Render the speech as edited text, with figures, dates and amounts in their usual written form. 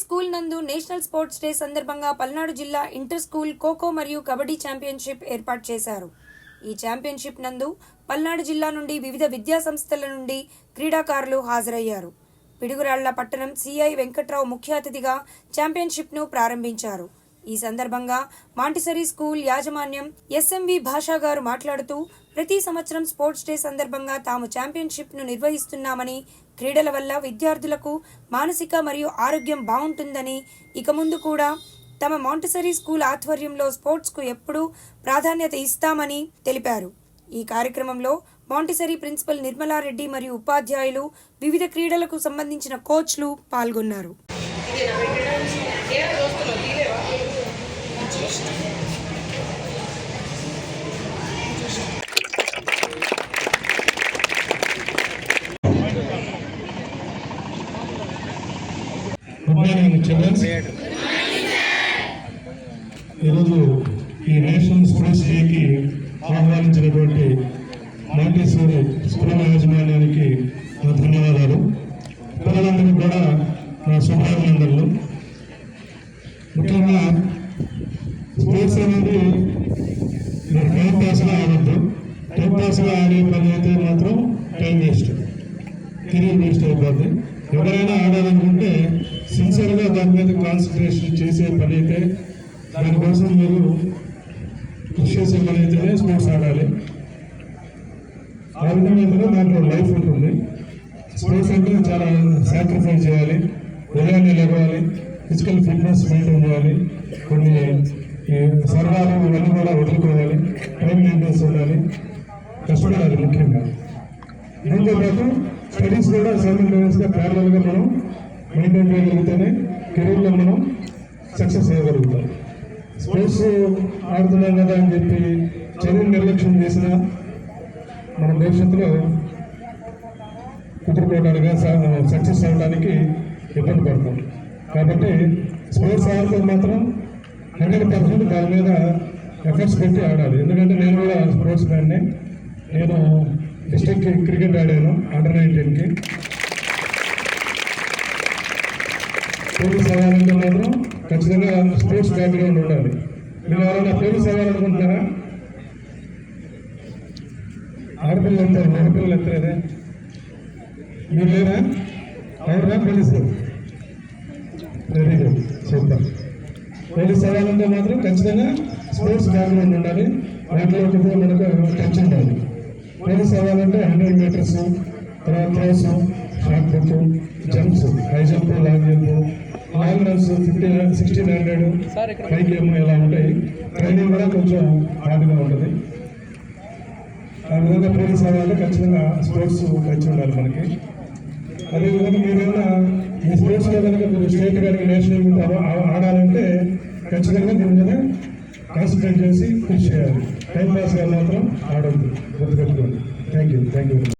School నందు national sports day సందర్భంగా పల్నాడు జిల్లా ఇంటర్ స్కూల్ ఖోఖో మరియు కబడ్డీ ఛాంపియన్షిప్ ఏర్పాటు చేశారు. ఈ ఛాంపియన్షిప్ నందు పల్నాడు జిల్లా నుండి వివిధ విద్యా సంస్థల నుండి క్రీడాకారులు హాజరయ్యారు. పిడుగురాళ్ల పట్టణం సిఐ వెంకట్రావు ముఖ్య అతిథిగా ఛాంపియన్షిప్ను ప్రారంభించారు. ఈ సందర్భంగా మాంటిసరీ స్కూల్ యాజమాన్యం ఎస్ఎంవి భాషా గారు మాట్లాడుతూ ప్రతి సంవత్సరం స్పోర్ట్స్ డే సందర్భంగా తాము ఛాంపియన్షిప్ను నిర్వహిస్తున్నామని, క్రీడల వల్ల విద్యార్థులకు మానసిక మరియు ఆరోగ్యం బాగుంటుందని, ఇక ముందు కూడా తమ మాంటిసరీ స్కూల్ ఆధ్వర్యంలో స్పోర్ట్స్కు ఎప్పుడూ ప్రాధాన్యత ఇస్తామని తెలిపారు. ఈ కార్యక్రమంలో మాంటిసరీ ప్రిన్సిపల్ నిర్మలారెడ్డి మరియు ఉపాధ్యాయులు, వివిధ క్రీడలకు సంబంధించిన కోచ్లు పాల్గొన్నారు. ఈరోజు ఈ నేషనల్ స్పోర్ట్స్ డేకి ఆహ్వానించినటువంటి మాంటిసరీ స్కూల్ యాజమాన్యానికి నా ధన్యవాదాలు. పిల్లలందరికీ కూడా నా శుభాభినందనలు. ముఖ్యంగా స్పోర్ట్స్ అనేది టైం పాస్గా ఆడద్దు. టైం పాస్గా ఆడే పని అయితే మాత్రం టైం వేస్ట్, కెరీర్ వేస్ట్ అయిపోద్ది. ఎవరైనా ఆడాలనుకుంటే సిన్సియర్గా దాని మీద కాన్సన్ట్రేషన్ చేసే పని అయితే, దానికోసం మీరు కృషి చేసే పని అయితేనే స్పోర్ట్స్ ఆడాలి. ఆ విధంగా దాంట్లో లైఫ్ ఉంటుంది. స్పోర్ట్స్ అంటే చాలా సాక్రిఫైస్ చేయాలి, ఉదయాన్నే లేవాలి, ఫిజికల్ ఫిట్నెస్ మెయింటైన్ చేయాలి, కొన్ని సరదాలు ఇవన్నీ కూడా వదులుకోవాలి, టైం మెయింటెన్స్ ఉండాలి, కష్టపడాలి. ముఖ్యంగా దీంతో పాటు స్టడీస్ కూడా సైమల్టేనియస్గా ప్యారలల్గా మనం మెయింటైన్ చేయగలిగితేనే కెరీర్లో మనం సక్సెస్ అయ్యగలుగుతాం. స్పోర్ట్స్ ఆడుతున్నాం కదా అని చెప్పి చదువు నిర్లక్ష్యం చేసిన మన భవిష్యత్తులో కుదురుకోవడానికి, సక్సెస్ అవ్వడానికి ఇబ్బంది పడతాం. కాబట్టి స్పోర్ట్స్ ఆడితే మాత్రం 100% దాని మీద ఎఫర్ట్స్ పెట్టి ఆడాలి. ఎందుకంటే నేను కూడా స్పోర్ట్స్ మ్యాన్ని. నేను డిస్ట్రిక్ట్ క్రికెట్ ఆడాను అండర్ 19కి. పోలీస్ అవ్వాలంటే మాత్రం ఖచ్చితంగా స్పోర్ట్స్ బ్యాక్గ్రౌండ్ ఉండాలి. మీరు ఎవరైనా పోలీస్ అవ్వాలనుకుంటున్నారా? ఆడపిల్లలు వెళ్తారు, మగపిల్లలు వెళ్తారే. మీరు లేరా? ఎవరా police? Very good, super. Police అవ్వాలంటే మాత్రం ఖచ్చితంగా స్పోర్ట్స్ బ్యాక్గ్రౌండ్ ఉండాలి. వాటిలో మనకు టచ్ ఉండాలి. పోలీస్ అవ్వాలంటే 100 మీటర్స్, తర్వాత throws, shot put, jumps, high jump, long jump, long runs, 1600, 5 km ఇలా ఉంటాయి. ట్రైనింగ్ కూడా కొంచెం హార్డ్గా ఉంటుంది. ఆ విధంగా పోలీస్ అవ్వాలంటే ఖచ్చితంగా స్పోర్ట్స్ టచ్ ఉండాలి మనకి. అదేవిధంగా మీరేమైనా ఈ స్పోర్ట్స్లో కనుక మీరు స్టేట్ కానీ నేషనల్ ఆడాలంటే ఖచ్చితంగా దీని మీద కాన్సన్ట్రేట్ చేసి కృషి చేయాలి. టైం పాస్గా మాత్రం ఆడద్దు, గుర్తుపెట్టుకోండి. Thank you.